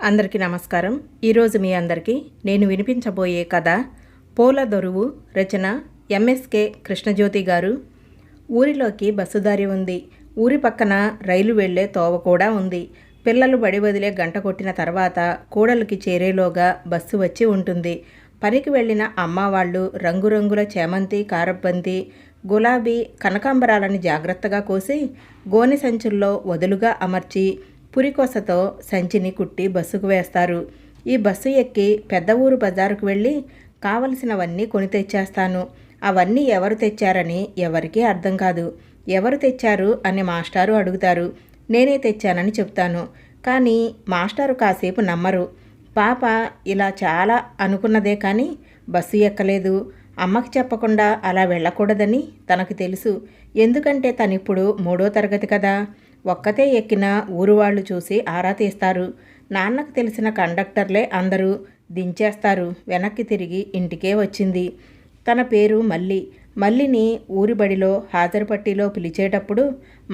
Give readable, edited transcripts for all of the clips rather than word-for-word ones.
అందరికీ నమస్కారం. ఈరోజు మీ అందరికీ నేను వినిపించబోయే కథ పూల దొరువు. రచన ఎంఎస్కే కృష్ణజ్యోతి గారు. ఊరిలోకి బస్సు దారి ఉంది. ఊరి పక్కన రైలు వెళ్లే తోవ కూడా ఉంది. పిల్లలు బడి వదిలే గంట కొట్టిన తర్వాత కూడలికి చేరేలోగా బస్సు వచ్చి ఉంటుంది. పనికి వెళ్ళిన అమ్మ వాళ్ళు రంగురంగుల చేమంతి, కారబంతి, గులాబీ, కనకాంబరాలని జాగ్రత్తగా కోసి గోనె సంచుల్లో వదులుగా అమర్చి పురికొసతో సంచిని కుట్టి బస్సుకు వేస్తారు. ఈ బస్సు ఎక్కి పెద్ద ఊరు బజారుకు వెళ్ళి కావలసినవన్నీ కొని తెచ్చేస్తాను. అవన్నీ ఎవరు తెచ్చారని ఎవరికీ అర్థం కాదు. ఎవరు తెచ్చారు అని మాస్టారు అడుగుతారు. నేనే తెచ్చానని చెప్తాను. కానీ మాస్టారు కాసేపు నమ్మరు. పాప ఇలా చాలా అనుకున్నదే కానీ బస్సు ఎక్కలేదు. అమ్మకి చెప్పకుండా అలా వెళ్ళకూడదని తనకు తెలుసు. ఎందుకంటే తనిప్పుడు 3వ తరగతి కదా. ఒక్కతే ఎక్కిన ఊరు వాళ్ళు చూసి ఆరా తీస్తారు. నాన్నకు తెలిసిన కండక్టర్లే అందరూ దించేస్తారు. వెనక్కి తిరిగి ఇంటికే వచ్చింది. తన పేరు మల్లి. మల్లిని ఊరి బడిలో హాజరు పట్టీలో పిలిచేటప్పుడు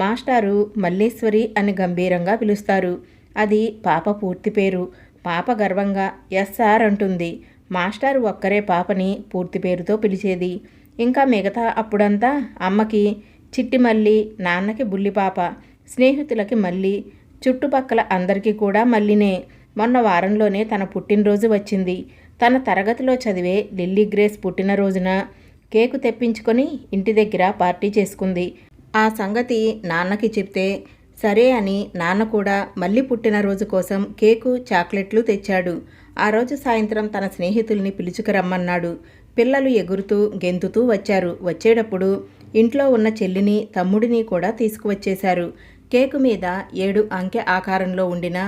మాస్టారు మల్లీశ్వరి అని గంభీరంగా పిలుస్తారు. అది పాప పూర్తి పేరు. పాప గర్వంగా ఎస్ఆర్ అంటుంది. మాస్టారు ఒక్కరే పాపని పూర్తి పేరుతో పిలిచేది. ఇంకా మిగతా అప్పుడంతా అమ్మకి చిట్టి మల్లి, నాన్నకి బుల్లిపాప, స్నేహితులకి మల్లి, చుట్టుపక్కల అందరికీ కూడా మల్లినే. మొన్న వారంలోనే తన పుట్టినరోజు వచ్చింది. తన తరగతిలో చదివే లిల్లీ గ్రేస్ పుట్టినరోజున కేకు తెప్పించుకొని ఇంటి దగ్గర పార్టీ చేసుకుంది. ఆ సంగతి నాన్నకి చెప్తే సరే అని నాన్న కూడా మళ్ళీ పుట్టినరోజు కోసం కేకు, చాక్లెట్లు తెచ్చాడు. ఆ రోజు సాయంత్రం తన స్నేహితుల్ని పిలుచుకురమ్మన్నాడు. పిల్లలు ఎగురుతూ గెంతుతూ వచ్చారు. వచ్చేటప్పుడు ఇంట్లో ఉన్న చెల్లిని, తమ్ముడిని కూడా తీసుకువచ్చేశారు. కేకు మీద 7 అంకె ఆకారంలో ఉండిన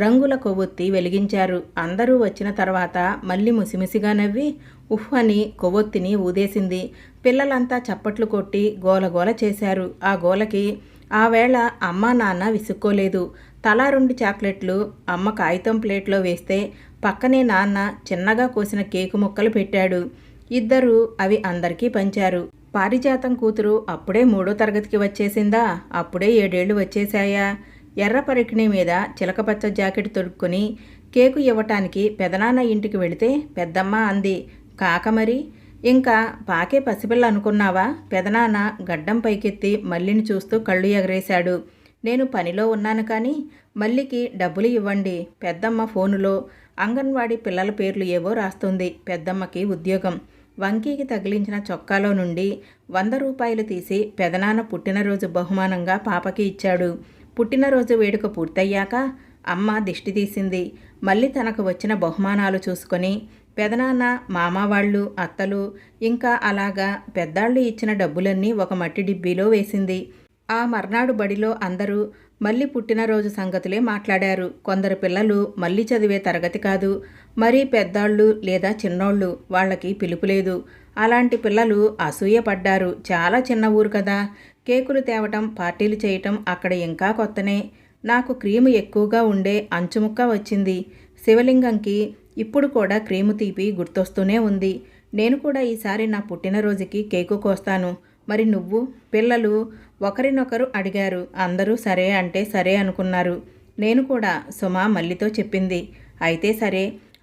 రంగుల కొవ్వొత్తి వెలిగించారు. అందరూ వచ్చిన తర్వాత మళ్ళీ ముసిముసిగా నవ్వి ఉఫ్ అని కొవ్వొత్తిని ఊదేసింది. పిల్లలంతా చప్పట్లు కొట్టి గోలగోల చేశారు. ఆ గోలకి ఆ వేళ అమ్మా నాన్న విసుక్కోలేదు. తలా 2 చాక్లెట్లు అమ్మ కాగితం ప్లేట్లో వేస్తే పక్కనే నాన్న చిన్నగా కోసిన కేకు ముక్కలు పెట్టాడు. ఇద్దరూ అవి అందరికీ పంచారు. పారిజాతం కూతురు అప్పుడే 3వ తరగతికి వచ్చేసిందా? అప్పుడే 7 ఏళ్ళు వచ్చేశాయా? ఎర్ర పరికిణి మీద చిలకపచ్చ జాకెట్ తొడుక్కుని కేకు ఇవ్వటానికి పెదనాన్న ఇంటికి వెళితే పెద్దమ్మ అంది. కాక మరి ఇంకా పాకే పసిపిల్ల అనుకున్నావా? పెదనాన్న గడ్డం పైకెత్తి మల్లిని చూస్తూ కళ్ళు ఎగరేశాడు. నేను పనిలో ఉన్నాను కానీ మల్లికి డబ్బులు ఇవ్వండి. పెద్దమ్మ ఫోనులో అంగన్వాడీ పిల్లల పేర్లు ఏవో రాస్తుంది. పెద్దమ్మకి ఉద్యోగం. వంకీకి తగిలించిన చొక్కాలో నుండి 100 రూపాయలు తీసి పెదనాన్న పుట్టినరోజు బహుమానంగా పాపకి ఇచ్చాడు. పుట్టినరోజు వేడుక పూర్తయ్యాక అమ్మ దిష్టి తీసింది. మళ్ళీ తనకు వచ్చిన బహుమానాలు చూసుకొని పెదనాన్న, మామ వాళ్ళు, అత్తలు ఇంకా అలాగా పెద్దాళ్ళు ఇచ్చిన డబ్బులన్నీ ఒక మట్టి డిబ్బీలో వేసింది. ఆ మర్నాడు బడిలో అందరూ మళ్ళీ పుట్టినరోజు సంగతులే మాట్లాడారు. కొందరు పిల్లలు మళ్ళీ చదివే తరగతి కాదు, మరీ పెద్దాళ్ళు లేదా చిన్నోళ్ళు, వాళ్ళకి పిలుపు లేదు. అలాంటి పిల్లలు అసూయపడ్డారు. చాలా చిన్న ఊరు కదా. కేకులు తేవటం, పార్టీలు చేయటం అక్కడ ఇంకా కొత్తనే. నాకు క్రీము ఎక్కువగా ఉండే అంచుముక్క వచ్చింది. శివలింగంకి ఇప్పుడు కూడా క్రీము తీపి గుర్తొస్తూనే ఉంది. నేను కూడా ఈసారి నా పుట్టినరోజుకి కేకు కోస్తాను. మరి నువ్వు? పిల్లలు ఒకరినొకరు అడిగారు. అందరూ సరే అంటే సరే అనుకున్నారు. నేను కూడా, సుమ మల్లితో చెప్పింది. అయితే సరే,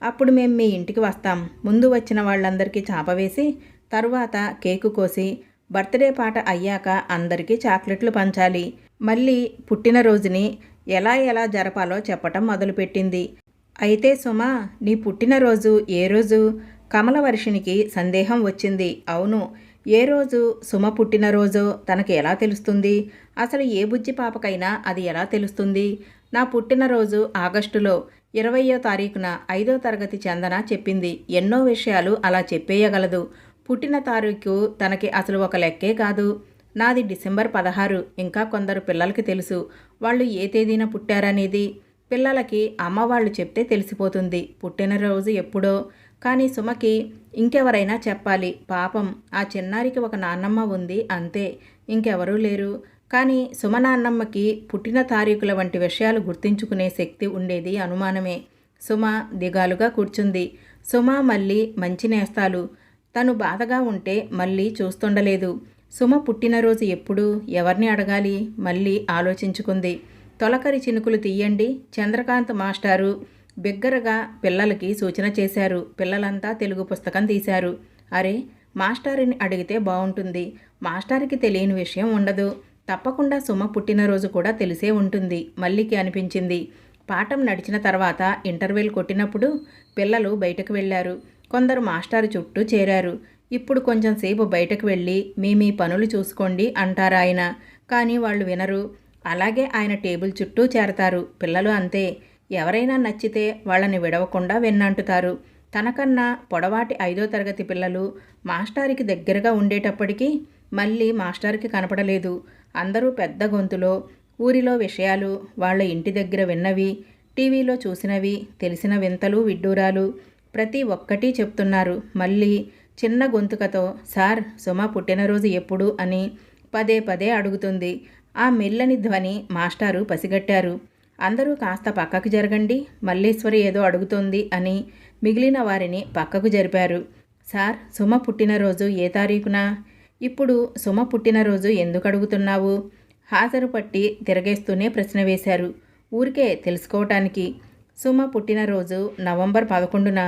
అప్పుడు మేం మీ ఇంటికి వస్తాం. ముందు వచ్చిన వాళ్ళందరికీ చాపవేసి తరువాత కేకు కోసి బర్త్డే పాట అయ్యాక అందరికీ చాక్లెట్లు పంచాలి. మళ్ళీ పుట్టినరోజుని ఎలా జరపాలో చెప్పటం మొదలుపెట్టింది. అయితే సుమ, నీ పుట్టినరోజు ఏ రోజు? కమలవర్షినికి సందేహం వచ్చింది. అవును, ఏ రోజు సుమ పుట్టినరోజో తనకి ఎలా తెలుస్తుంది? అసలు ఏ బుజ్జి పాపకైనా అది ఎలా తెలుస్తుంది? నా పుట్టినరోజు ఆగస్టులో 20వ తారీఖున 5వ తరగతి చందన చెప్పింది. ఎన్నో విషయాలు అలా చెప్పేయగలదు. పుట్టిన తారీఖు తనకి అసలు ఒక లెక్కే కాదు. నాది డిసెంబర్ 16. ఇంకా కొందరు పిల్లలకి తెలుసు వాళ్ళు ఏ తేదీన పుట్టారనేది. పిల్లలకి అమ్మ వాళ్ళు చెప్తే తెలిసిపోతుంది పుట్టినరోజు ఎప్పుడో. కానీ సుమకి ఇంకెవరైనా చెప్పాలి. పాపం ఆ చిన్నారికి ఒక నాన్నమ్మ ఉంది, అంతే, ఇంకెవరూ లేరు. కానీ సుమ నాన్నమ్మకి పుట్టిన తారీఖుల వంటి విషయాలు గుర్తించుకునే శక్తి ఉండేది అనుమానమే. సుమ దిగాలుగా కూర్చుంది. సుమ మళ్ళీ మంచి నేస్తాలు. తను బాధగా ఉంటే మళ్ళీ చూస్తుండలేదు. సుమ పుట్టినరోజు ఎప్పుడు? ఎవరిని అడగాలి? మళ్ళీ ఆలోచించుకుంది. తొలకరి చినుకులు తీయండి, చంద్రకాంత్ మాస్టారు బిగ్గరగా పిల్లలకి సూచన చేశారు. పిల్లలంతా తెలుగు పుస్తకం తీశారు. అరే, మాస్టారిని అడిగితే బాగుంటుంది. మాస్టారికి తెలియని విషయం ఉండదు. తప్పకుండా సుమ పుట్టినరోజు కూడా తెలిసే ఉంటుంది మల్లికి అనిపించింది. పాఠం నడిచిన తర్వాత ఇంటర్వెల్ కొట్టినప్పుడు పిల్లలు బయటకు వెళ్ళారు. కొందరు మాస్టారు చుట్టూ చేరారు. ఇప్పుడు కొంచెం సేపు బయటకు వెళ్ళి మీ పనులు చూసుకోండి అంటారాయన. కానీ వాళ్ళు వినరు. అలాగే ఆయన టేబుల్ చుట్టూ చేరతారు. పిల్లలు అంతే. ఎవరైనా నచ్చితే వాళ్ళని విడవకుండా వెన్నంటుతారు. తనకన్నా పొడవాటి 5వ తరగతి పిల్లలు మాస్టారికి దగ్గరగా ఉండేటప్పటికీ మళ్ళీ మాస్టారికి కనపడలేదు. అందరూ పెద్ద గొంతులో ఊరిలో విషయాలు, వాళ్ళ ఇంటి దగ్గర విన్నవి, టీవీలో చూసినవి, తెలిసిన వింతలు విడ్డూరాలు ప్రతి ఒక్కటి చెప్తున్నారు. మళ్ళీ చిన్న గొంతుకతో సార్, సుమ పుట్టినరోజు ఎప్పుడు అని పదే పదే అడుగుతుంది. ఆ మెల్లని ధ్వని మాస్టారు పసిగట్టారు. అందరూ కాస్త పక్కకు జరగండి, మల్లేశ్వరి ఏదో అడుగుతోంది అని మిగిలిన వారిని పక్కకు జరిపారు. సార్, సుమ పుట్టినరోజు ఏ తారీఖున? ఇప్పుడు సుమ పుట్టినరోజు ఎందుకు అడుగుతున్నావు? హాజరు పట్టి తిరగేస్తూనే ప్రశ్న వేశారు. ఊరికే తెలుసుకోవటానికి. సుమ పుట్టినరోజు నవంబర్ 11న.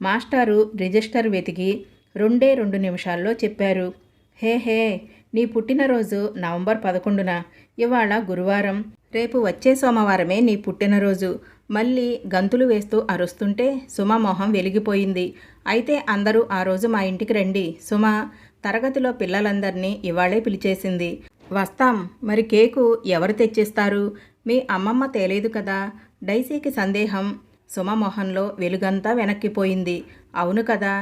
మాస్టారు రిజిస్టర్ వెతికి 2 నిమిషాల్లో చెప్పారు. హే, నీ పుట్టినరోజు నవంబర్ 11న. ఇవాళ గురువారం. రేపు వచ్చే సోమవారమే నీ పుట్టినరోజు. మళ్ళీ గంతులు వేస్తూ అరుస్తుంటే సుమ మొహం వెలిగిపోయింది. అయితే అందరూ ఆ రోజు మా ఇంటికి రండి. సుమ తరగతిలో పిల్లలందరినీ ఇవాళే పిలిచేసింది. వస్తాం. మరి కేకు ఎవరు తెచ్చిస్తారు? మీ అమ్మమ్మ తేలేదు కదా? డైసీకి సందేహం. సుమ మొహంలో వెలుగంతా వెనక్కిపోయింది. అవును కదా,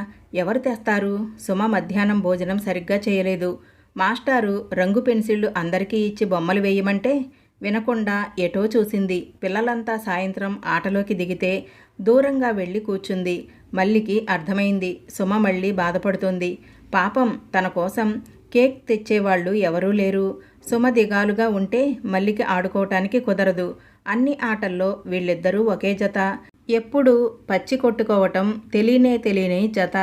ఎవరు తెస్తారు? సుమ మధ్యాహ్నం భోజనం సరిగ్గా చేయలేదు. మాస్టారు రంగు పెన్సిళ్లు అందరికీ ఇచ్చి బొమ్మలు వేయమంటే వినకుండా ఎటో చూసింది. పిల్లలంతా సాయంత్రం ఆటలోకి దిగితే దూరంగా వెళ్ళి కూర్చుంది. మల్లికి అర్థమైంది సుమ మళ్ళీ బాధపడుతుంది. పాపం, తన కోసం కేక్ తెచ్చేవాళ్ళు ఎవరూ లేరు. సుమ దిగాలుగా ఉంటే మల్లికి ఆడుకోవటానికి కుదరదు. అన్ని ఆటల్లో వీళ్ళిద్దరూ ఒకే జత. ఎప్పుడూ పచ్చి కొట్టుకోవటం తెలియని జత.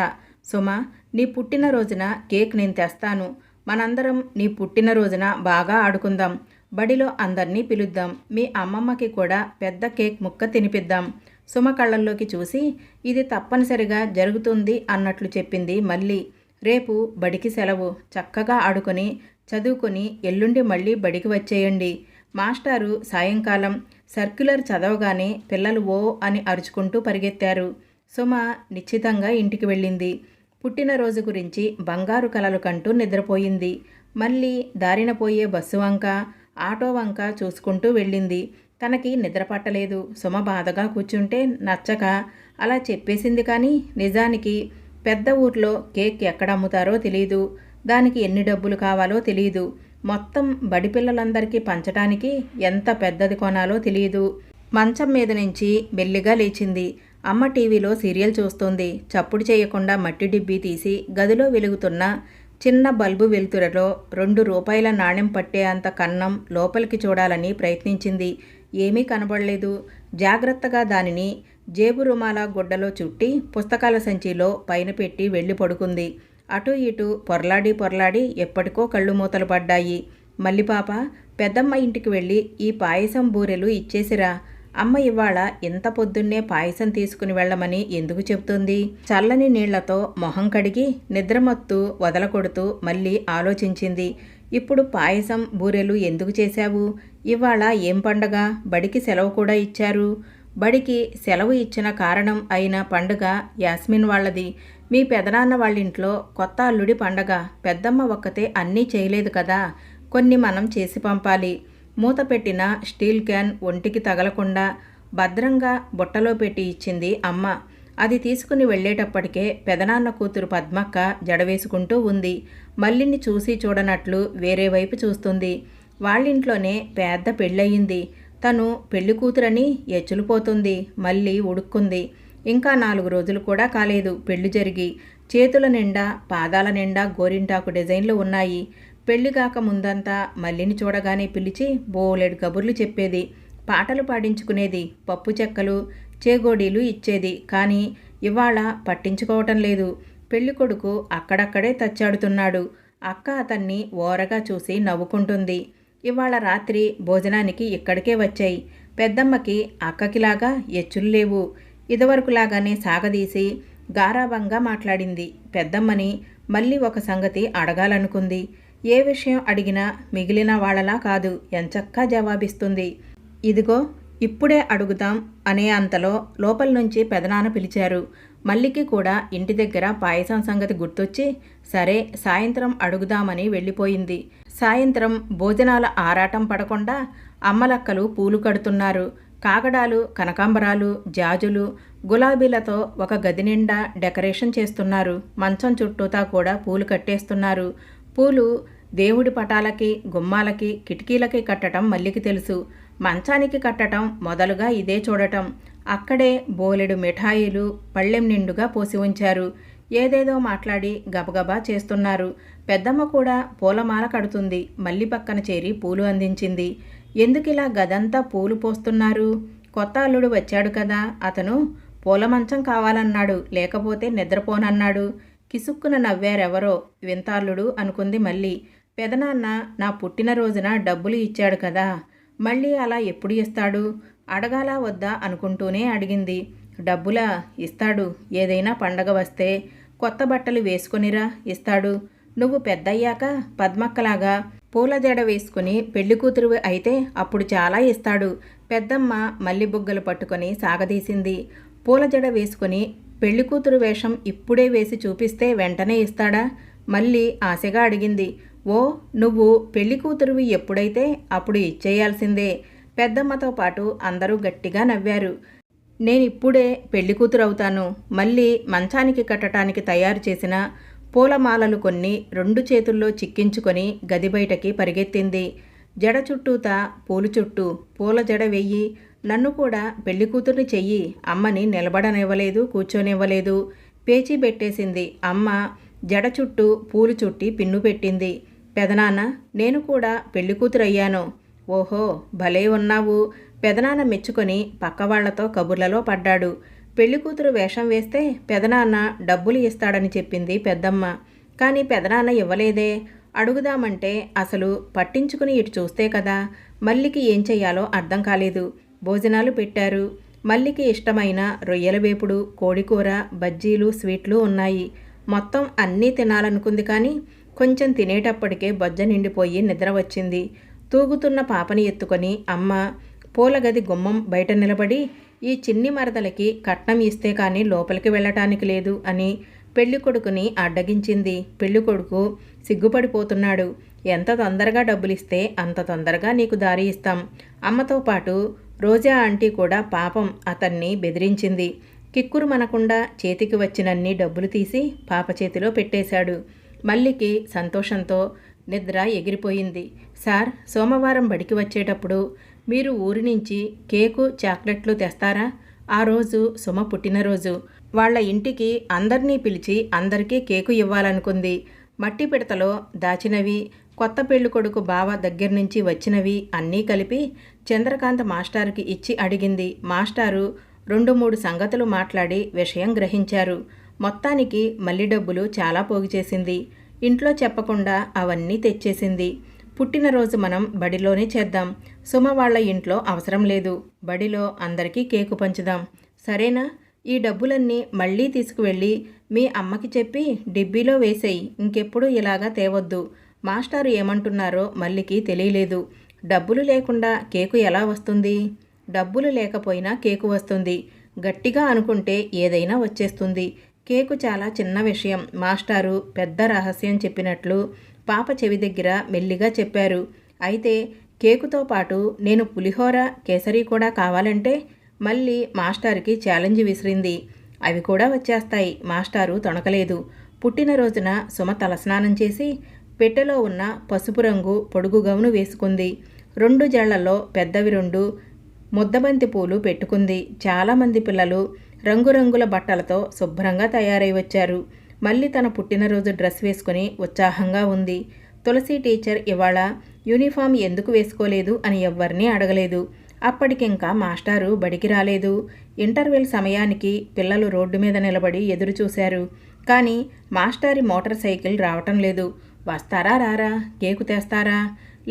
సుమ, నీ పుట్టినరోజున కేక్ నేను తెస్తాను. మనందరం నీ పుట్టినరోజున బాగా ఆడుకుందాం. బడిలో అందరినీ పిలుద్దాం. మీ అమ్మమ్మకి కూడా పెద్ద కేక్ ముక్క తినిపిద్దాం. సుమ కళ్ళల్లోకి చూసి ఇది తప్పనిసరిగా జరుగుతుంది అన్నట్లు చెప్పింది మళ్ళీ. రేపు బడికి సెలవు. చక్కగా ఆడుకొని చదువుకొని ఎల్లుండి మళ్ళీ బడికి వచ్చేయండి. మాస్టారు సాయంకాలం సర్క్యులర్ చదవగానే పిల్లలు ఓ అని అరుచుకుంటూ పరిగెత్తారు. సుమ నిశ్చితంగా ఇంటికి వెళ్ళింది. పుట్టినరోజు గురించి బంగారు కలలు కంటూ నిద్రపోయింది. మళ్ళీ దారిన పోయే బస్సు వంక, ఆటో వంక చూసుకుంటూ వెళ్ళింది. తనకి నిద్ర పట్టలేదు. సుమ బాధగా కూర్చుంటే నచ్చక అలా చెప్పేసింది. కానీ నిజానికి పెద్ద ఊర్లో కేక్ ఎక్కడ అమ్ముతారో తెలియదు. దానికి ఎన్ని డబ్బులు కావాలో తెలియదు. మొత్తం బడి పిల్లలందరికీ పంచటానికి ఎంత పెద్దది కొనాలో తెలియదు. మంచం మీద నుంచి మెల్లిగా లేచింది. అమ్మ టీవీలో సీరియల్ చూస్తోంది. చప్పుడు చేయకుండా మట్టి డిబ్బీ తీసి గదిలో వెలుగుతున్న చిన్న బల్బు వెలుతురలో 2 రూపాయల నాణెం పట్టే అంత కన్నం లోపలికి చూడాలని ప్రయత్నించింది. ఏమీ కనబడలేదు. జాగ్రత్తగా దానిని జేబు రుమాల గుడ్డలో చుట్టి పుస్తకాల సంచిలో పైన పెట్టి వెళ్ళి పడుకుంది. అటూ ఇటూ పొర్లాడి ఎప్పటికో కళ్ళు మూతలు పడ్డాయి. మల్లిపాప, పెద్దమ్మ ఇంటికి వెళ్ళి ఈ పాయసం బూరెలు ఇచ్చేసిరా. అమ్మ ఇవాళ ఇంత పొద్దున్నే పాయసం తీసుకుని వెళ్ళమని ఎందుకు చెప్తుంది? చల్లని నీళ్లతో మొహం కడిగి నిద్రమత్తు వదలకొడుతూ మళ్ళీ ఆలోచించింది. ఇప్పుడు పాయసం బూరెలు ఎందుకు చేశావు? ఇవాళ ఏం పండగ? బడికి సెలవు కూడా ఇచ్చారు. బడికి సెలవు ఇచ్చిన కారణం అయిన పండుగ యాస్మిన్ వాళ్ళది. మీ పెదనాన్న వాళ్ళింట్లో కొత్త అల్లుడి పండగ. పెద్దమ్మ ఒక్కతే అన్నీ చేయలేదు కదా, కొన్ని మనం చేసి పంపాలి. మూత పెట్టిన స్టీల్ క్యాన్ ఒంటికి తగలకుండా భద్రంగా బుట్టలో పెట్టి ఇచ్చింది అమ్మ. అది తీసుకుని వెళ్ళేటప్పటికే పెదనాన్న కూతురు పద్మక్క జడవేసుకుంటూ ఉంది. మల్లిని చూసి చూడనట్లు వేరే వైపు చూస్తుంది. వాళ్ళింట్లోనే పెద్ద పెళ్ళయింది. తను పెళ్లి కూతురని ఎచ్చులుపోతుంది. మళ్ళీ ఉడుక్కుంది. ఇంకా 4 రోజులు కూడా కాలేదు పెళ్లి జరిగి. చేతుల నిండా పాదాల నిండా గోరింటాకు డిజైన్లు ఉన్నాయి. పెళ్లిగాక ముందంతా మల్లిని చూడగానే పిలిచి బోలెడు కబుర్లు చెప్పేది. పాటలు పాడించుకునేది. పప్పు చెక్కలు చేగోడీలు ఇచ్చేది. కానీ ఇవాళ పట్టించుకోవటం లేదు. పెళ్లి కొడుకు అక్కడక్కడే తచ్చాడుతున్నాడు. అక్క అతన్ని ఓరగా చూసి నవ్వుకుంటుంది. ఇవాళ రాత్రి భోజనానికి ఇక్కడికే వచ్చాయి. పెద్దమ్మకి అక్కకిలాగా ఎచ్చులు లేవు. ఇదివరకులాగానే సాగదీసి గారాబంగా మాట్లాడింది. పెద్దమ్మని మళ్ళీ ఒక సంగతి అడగాలనుకుంది. ఏ విషయం అడిగినా మిగిలిన వాళ్ళలా కాదు, ఎంచక్కా జవాబిస్తుంది. ఇదిగో ఇప్పుడే అడుగుదాం అనే అంతలో లోపల నుంచి పెదనాన్న పిలిచారు. మల్లికి కూడా ఇంటి దగ్గర పాయసం సంగతి గుర్తొచ్చి సరే సాయంత్రం అడుగుదామని వెళ్ళిపోయింది. సాయంత్రం భోజనాల ఆరాటం పడకుండా అమ్మలక్కలు పూలు కడుతున్నారు. కాగడాలు, కనకాంబరాలు, జాజులు, గులాబీలతో ఒక గది నిండా డెకరేషన్ చేస్తున్నారు. మంచం చుట్టూతా కూడా పూలు కట్టేస్తున్నారు. పూలు దేవుడి పటాలకి, గుమ్మాలకి, కిటికీలకి కట్టడం మల్లికి తెలుసు. మంచానికి కట్టడం మొదలుగా ఇదే చూడటం. అక్కడే బోలెడు మిఠాయిలు పళ్ళెం నిండుగా పోసి ఉంచారు. ఏదేదో మాట్లాడి గబగబా చేస్తున్నారు. పెద్దమ్మ కూడా పూలమాల కడుతుంది. మల్లి పక్కన చేరి పూలు అందించింది. ఎందుకిలా గదంతా పూలు పోస్తున్నారు? కొత్త అల్లుడు వచ్చాడు కదా, అతను పూల మంచం కావాలన్నాడు, లేకపోతే నిద్రపోనన్నాడు. కిసుక్కున నవ్వారెవరో. వింతాల్లుడు అనుకుంది మళ్ళీ. పెదనాన్న నా పుట్టినరోజున డబ్బులు ఇచ్చాడు కదా, మళ్ళీ అలా ఎప్పుడు ఇస్తాడు? అడగాలా వద్దా అనుకుంటూనే అడిగింది. డబ్బులా? ఇస్తాడు. ఏదైనా పండగ వస్తే కొత్త బట్టలు వేసుకొనిరా, ఇస్తాడు. నువ్వు పెద్దయ్యాక పద్మక్కలాగా పూల జడ వేసుకుని పెళ్లి కూతురు అయితే అప్పుడు చాలా ఇస్తాడు. పెద్దమ్మ మల్లి బుగ్గలు పట్టుకొని సాగదీసింది. పూల జడ వేసుకుని పెళ్లి కూతురు వేషం ఇప్పుడే వేసి చూపిస్తే వెంటనే ఇస్తాడా? మళ్ళీ ఆశగా అడిగింది. ఓ, నువ్వు పెళ్లి కూతురువి ఎప్పుడైతే అప్పుడు ఇచ్చేయాల్సిందే. పెద్దమ్మతో పాటు అందరూ గట్టిగా నవ్వారు. నేనిప్పుడే పెళ్లి కూతురు అవుతాను. మళ్ళీ మంచానికి కట్టడానికి తయారు చేసిన పూలమాలలు కొన్ని 2 చేతుల్లో చిక్కించుకొని గది బయటకి పరిగెత్తింది. జడ చుట్టూతా పూలు చుట్టూ పూల జడ వెయ్యి, నన్ను కూడా పెళ్లి కూతుర్ని చెయ్యి. అమ్మని నిలబడనివ్వలేదు, కూర్చోనివ్వలేదు. పేచీ పెట్టేసింది. అమ్మ జడ చుట్టూ పూలు చుట్టి పిన్ను పెట్టింది. పెదనాన్న, నేను కూడా పెళ్లి కూతురయ్యాను. ఓహో, భలే ఉన్నావు. పెదనాన్న మెచ్చుకొని పక్కవాళ్లతో కబుర్లలో పడ్డాడు. పెళ్లికూతురు వేషం వేస్తే పెదనాన్న డబ్బులు ఇస్తాడని చెప్పింది పెద్దమ్మ. కానీ పెదనాన్న ఇవ్వలేదే. అడుగుదామంటే అసలు పట్టించుకుని ఇటు చూస్తే కదా. మల్లికి ఏం చెయ్యాలో అర్థం కాలేదు. భోజనాలు పెట్టారు. మల్లికి ఇష్టమైన రొయ్యల వేపుడు, కోడికూర, బజ్జీలు, స్వీట్లు ఉన్నాయి. మొత్తం అన్నీ తినాలనుకుంది. కానీ కొంచెం తినేటప్పటికే బొజ్జ నిండిపోయి నిద్ర వచ్చింది. తూగుతున్న పాపని ఎత్తుకొని అమ్మ పూలగది గుమ్మం బయట నిలబడి ఈ చిన్ని మరదలకి కట్నం ఇస్తే కానీ లోపలికి వెళ్ళటానికి లేదు అని పెళ్ళికొడుకుని అడ్డగించింది. పెళ్ళికొడుకు సిగ్గుపడిపోతున్నాడు. ఎంత తొందరగా డబ్బులిస్తే అంత తొందరగా నీకు దారి ఇస్తాం. అమ్మతో పాటు రోజా ఆంటీ కూడా పాపం అతన్ని బెదిరించింది. కిక్కురు మనకుండా చేతికి వచ్చినన్ని డబ్బులు తీసి పాప చేతిలో పెట్టేశాడు. మల్లికి సంతోషంతో నిద్ర ఎగిరిపోయింది. సార్, సోమవారం బడికి వచ్చేటప్పుడు మీరు ఊరి నుంచి కేకు, చాక్లెట్లు తెస్తారా? ఆ రోజు సుమ పుట్టినరోజు. వాళ్ళ ఇంటికి అందరినీ పిలిచి అందరికీ కేకు ఇవ్వాలనుకుంది. మట్టి పిడతలో దాచినవి, కొత్త పెళ్ళికొడుకు బావ దగ్గర నుంచి వచ్చినవి అన్నీ కలిపి చంద్రకాంత్ మాస్టారుకి ఇచ్చి అడిగింది. మాస్టారు 2-3 సంగతులు మాట్లాడి విషయం గ్రహించారు. మొత్తానికి మల్లి డబ్బులు చాలా పోగు చేసింది. ఇంట్లో చెప్పకుండా అవన్నీ తెచ్చేసింది. పుట్టినరోజు మనం బడిలోనే చేద్దాం. సుమ వాళ్ళ ఇంట్లో అవసరం లేదు. బడిలో అందరికీ కేకు పంచుదాం. సరేనా? ఈ డబ్బులన్నీ మళ్ళీ తీసుకువెళ్ళి మీ అమ్మకి చెప్పి డిబ్బీలో వేసేయి. ఇంకెప్పుడు ఇలాగా తేవద్దు. మాస్టారు ఏమంటున్నారో మల్లికి తెలియలేదు. డబ్బులు లేకుండా కేకు ఎలా వస్తుంది? డబ్బులు లేకపోయినా కేకు వస్తుంది. గట్టిగా అనుకుంటే ఏదైనా వచ్చేస్తుంది. కేకు చాలా చిన్న విషయం. మాస్టారు పెద్ద రహస్యం చెప్పినట్లు పాప చెవి దగ్గర మెల్లిగా చెప్పారు. అయితే కేకుతో పాటు నేను పులిహోర, కేసరి కూడా కావాలంటే మళ్ళీ మాస్టారుకి ఛాలెంజ్ విసిరింది. అవి కూడా వచ్చేస్తాయి. మాస్టారు తొణకలేదు. పుట్టినరోజున సుమ తలస్నానం చేసి పెట్టెలో ఉన్న పసుపు రంగు పొడుగు గౌను వేసుకుంది. 2 జళ్లలో పెద్దవి 2 ముద్దబంతి పూలు పెట్టుకుంది. చాలామంది పిల్లలు రంగురంగుల బట్టలతో శుభ్రంగా తయారై వచ్చారు. మళ్ళీ తన పుట్టినరోజు డ్రెస్ వేసుకుని ఉత్సాహంగా ఉంది. తులసి టీచర్ ఇవాళ యూనిఫామ్ ఎందుకు వేసుకోలేదు అని ఎవ్వరినీ అడగలేదు. అప్పటికింకా మాస్టారు బడికి రాలేదు. ఇంటర్వెల్ సమయానికి పిల్లలు రోడ్డు మీద నిలబడి ఎదురు చూశారు. కానీ మాస్టారి మోటార్ సైకిల్ రావటం లేదు. వస్తారా రారా? కేకు తెస్తారా?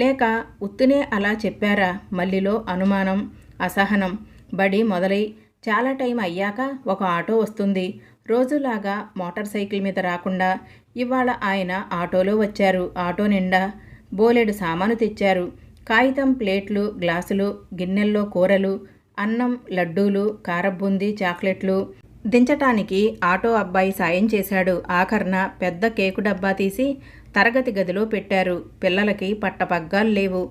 లేక ఉత్తునే అలా చెప్పారా? మల్లిలో అనుమానం, అసహనం. బడి మొదలై చాలా టైం అయ్యాక ఒక ఆటో వస్తుంది. రోజులాగా మోటార్ సైకిల్ మీద రాకుండా ఇవాళ ఆయన ఆటోలో వచ్చారు. ఆటో నిండా బోలెడు సామాను తెచ్చారు. కాగితం, ప్లేట్లు, గ్లాసులు, గిన్నెల్లో కూరలు, అన్నం, లడ్డూలు, కారబుందీ, చాక్లెట్లు. దించటానికి ఆటో అబ్బాయి సాయం చేశాడు. ఆఖర్న పెద్ద కేకు డబ్బా తీసి తరగతి గదిలో పెట్టారు. పిల్లలకి పట్టపగ్గాలు లేవు.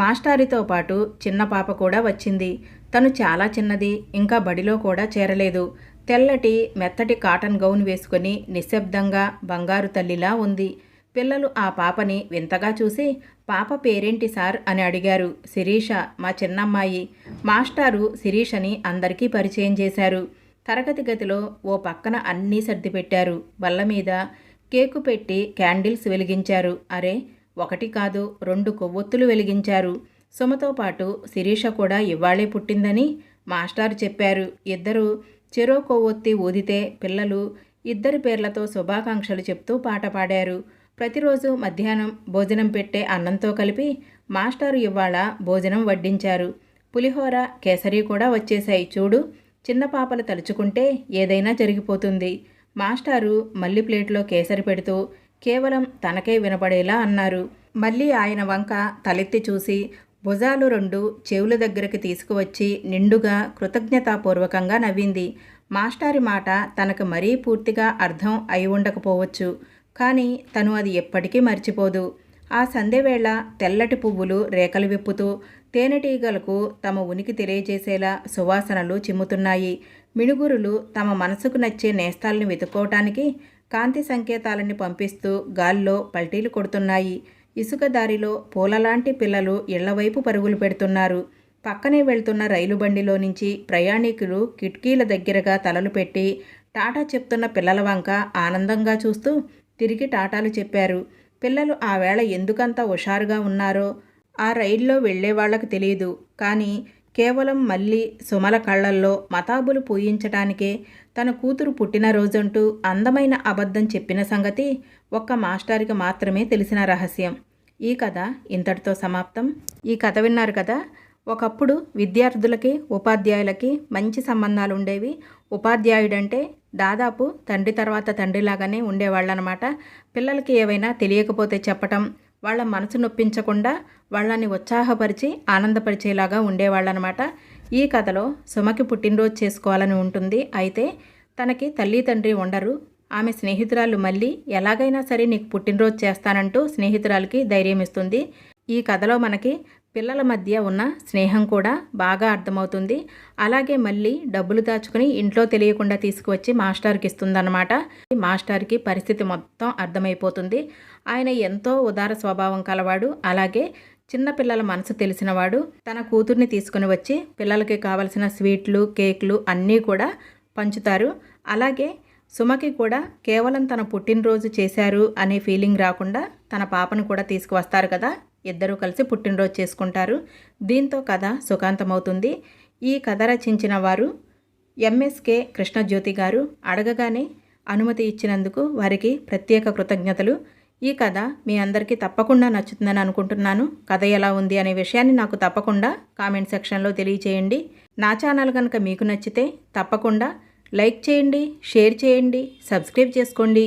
మాస్టారితో పాటు చిన్న పాప కూడా వచ్చింది. తను చాలా చిన్నది, ఇంకా బడిలో కూడా చేరలేదు. తెల్లటి మెత్తటి కాటన్ గౌన్ వేసుకొని నిశ్శబ్దంగా బంగారు తల్లిలా ఉంది. పిల్లలు ఆ పాపని వింతగా చూసి, పాప పేరేంటి సార్ అని అడిగారు. శిరీష, మా చిన్నమ్మాయి. మాస్టారు శిరీషని అందరికీ పరిచయం చేశారు. తరగతి గదిలో ఓ పక్కన అన్నీ సర్దిపెట్టారు. బల్ల మీద కేకు పెట్టి క్యాండిల్స్ వెలిగించారు. అరే, 1 కాదు 2 కొవ్వొత్తులు వెలిగించారు. సుమతో పాటు శిరీష కూడా ఇవాళే పుట్టిందని మాస్టారు చెప్పారు. ఇద్దరు చెరో కొవ్వొత్తి ఊదితే పిల్లలు ఇద్దరి పేర్లతో శుభాకాంక్షలు చెప్తూ పాట పాడారు. ప్రతిరోజు మధ్యాహ్నం భోజనం పెట్టే అన్నంతో కలిపి మాస్టారు ఇవాళ భోజనం వడ్డించారు. పులిహోర, కేసరి కూడా వచ్చేశాయి. చూడు, చిన్న పాపలు తలుచుకుంటే ఏదైనా జరిగిపోతుంది. మాస్టారు మళ్ళీ ప్లేట్లో కేసరి పెడుతూ కేవలం తనకే వినపడేలా అన్నారు. మళ్ళీ ఆయన వంక తలెత్తి చూసి భుజాలు 2 చెవుల దగ్గరికి తీసుకువచ్చి నిండుగా కృతజ్ఞతాపూర్వకంగా నవ్వింది. మాస్టారి మాట తనకు మరీ పూర్తిగా అర్థం అయి ఉండకపోవచ్చు, కానీ తను అది ఎప్పటికీ మర్చిపోదు. ఆ సంధ్యవేళ తెల్లటి పువ్వులు రేకలు విప్పుతూ తేనెటీగలకు తమ ఉనికి తెలియజేసేలా సువాసనలు చిమ్ముతున్నాయి. మిణుగురులు తమ మనసుకు నచ్చే నేస్తాల్ని వెతుక్కోవటానికి కాంతి సంకేతాలని పంపిస్తూ గాల్లో పల్టీలు కొడుతున్నాయి. ఇసుక దారిలో పూలలాంటి పిల్లలు ఇళ్లవైపు పరుగులు పెడుతున్నారు. పక్కనే వెళ్తున్న రైలు బండిలో నుంచి ప్రయాణికులు కిటికీల దగ్గరగా తలలు పెట్టి టాటా చెప్తున్న పిల్లల వంక ఆనందంగా చూస్తూ తిరిగి టాటాలు చెప్పారు. పిల్లలు ఆ వేళ ఎందుకంత హుషారుగా ఉన్నారో ఆ రైల్లో వెళ్లే వాళ్లకు తెలియదు. కానీ కేవలం మళ్ళీ సుమల కళ్లల్లో మతాబులు పూయించటానికే తన కూతురు పుట్టినరోజంటూ అందమైన అబద్ధం చెప్పిన సంగతి ఒక్క మాస్టారికి మాత్రమే తెలిసిన రహస్యం. ఈ కథ ఇంతటితో సమాప్తం. ఈ కథ విన్నారు కదా. ఒకప్పుడు విద్యార్థులకి, ఉపాధ్యాయులకి మంచి సంబంధాలు ఉండేవి. ఉపాధ్యాయుడంటే దాదాపు తండ్రి తర్వాత తండ్రిలాగానే ఉండేవాళ్ళనమాట. పిల్లలకి ఏవైనా తెలియకపోతే చెప్పటం, వాళ్ళ మనసు నొప్పించకుండా వాళ్ళని ఉత్సాహపరిచి ఆనందపరిచేలాగా ఉండేవాళ్ళనమాట. ఈ కథలో సుమకి పుట్టినరోజు చేసుకోవాలని ఉంటుంది. అయితే తనకి తల్లి తండ్రి ఉండరు. ఆమె స్నేహితురాలు మళ్ళీ ఎలాగైనా సరే నీకు పుట్టినరోజు చేస్తానంటూ స్నేహితురాలకి ధైర్యం ఇస్తుంది. ఈ కథలో మనకి పిల్లల మధ్య ఉన్న స్నేహం కూడా బాగా అర్థమవుతుంది. అలాగే మళ్ళీ డబ్బులు దాచుకుని ఇంట్లో తెలియకుండా తీసుకువచ్చి మాస్టర్కి ఇస్తుందన్నమాట. మాస్టర్కి పరిస్థితి మొత్తం అర్థమైపోతుంది. ఆయన ఎంతో ఉదార స్వభావం కలవాడు. అలాగే చిన్నపిల్లల మనసు తెలిసినవాడు. తన కూతుర్ని తీసుకుని వచ్చి పిల్లలకి కావలసిన స్వీట్లు, కేకులు అన్నీ కూడా పంచుతారు. అలాగే సుమకి కూడా కేవలం తన పుట్టినరోజు చేశారు అనే ఫీలింగ్ రాకుండా తన పాపను కూడా తీసుకువస్తారు కదా. ఇద్దరూ కలిసి పుట్టినరోజు చేసుకుంటారు. దీంతో కథ సుఖాంతమవుతుంది. ఈ కథ రచించిన వారు ఎంఎస్కే కృష్ణజ్యోతి గారు. అడగగానే అనుమతి ఇచ్చినందుకు వారికి ప్రత్యేక కృతజ్ఞతలు. ఈ కథ మీ అందరికీ తప్పకుండా నచ్చుతుందని అనుకుంటున్నాను. కథ ఎలా ఉంది అనే విషయాన్ని నాకు తప్పకుండా కామెంట్ సెక్షన్లో తెలియచేయండి. నా ఛానల్ కనుక మీకు నచ్చితే తప్పకుండా లైక్ చేయండి, షేర్ చేయండి, సబ్స్క్రైబ్ చేసుకోండి.